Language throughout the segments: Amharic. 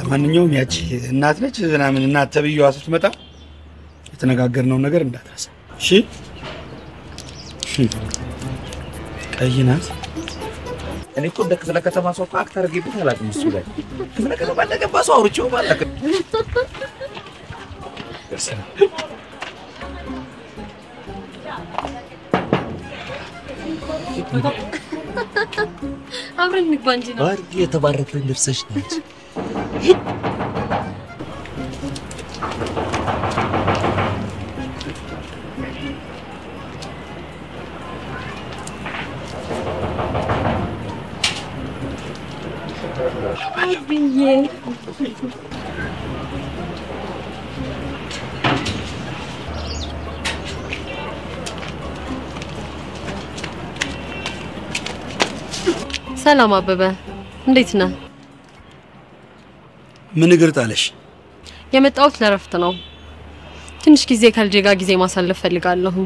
ለማንኛውም ያቺ እናት ነች ምናምን እናት ተብዬዋ ስትመጣ የተነጋገርነው ነገር እንዳትረሳ እሺ ቀይ ናት እኔ እኮ እንደ ክፍለ ከተማ ሰው አክት አድርጌበት አላውቅም እሱ ላይ ክፍለ ከተማ እንደገባ ሰው አውርቼው አላውቅም አብረን ንግባንጂ ነው ባርክ የተባረከን ደርሰሽ ነች አብዬ ሰላም አበበ እንዴት ነህ ምን እግር ጣለሽ የመጣሁት ለረፍት ነው ትንሽ ጊዜ ከልጄ ጋር ጊዜ ማሳለፍ ፈልጋለሁ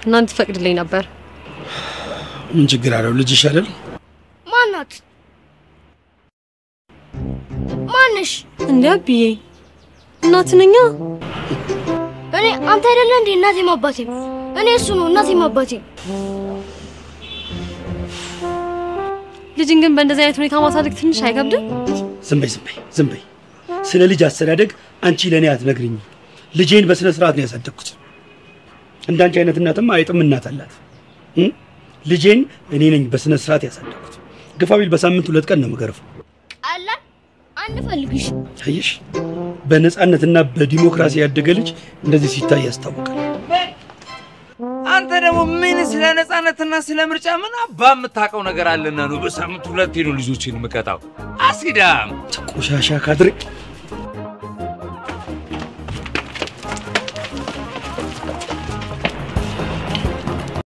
እናንተ ፈቅድልኝ ነበር ምን ችግር አለው ልጅሽ አይደል ማናት ማንሽ እንዴ አብዬ እናት ነኛ እኔ አንተ አይደለ እንዴ እናቴ ማባቴ እኔ እሱ ነው እናቴ ማባቴ ልጅን ግን በእንደዚህ አይነት ሁኔታ ማሳደግ ትንሽ አይከብድም ዝም በይ ስለ ልጅ አስተዳደግ አንቺ ለኔ አትነግሪኝ ልጄን በስነ ስርዓት ነው ያሳደግኩት እንዳንቺ አይነት እናትም አይጥም እናት አላት ልጄን እኔ ነኝ በስነ ስርዓት ያሳደግኩት ግፋቢል በሳምንት 2 ቀን ነው መገረፈው አላ አንፈልግሽ አይሽ በነጻነትና በዲሞክራሲ ያደገ ልጅ እንደዚህ ሲታይ ያስታውቃል አንተ ደግሞ ምን ስለ ነጻነትና ስለ ምርጫ ምን አባ የምታውቀው ነገር አለና ነው በሳምንት 2 ነው ልጆችን መቀጣው አሲዳም ቆሻሻ ካድሬ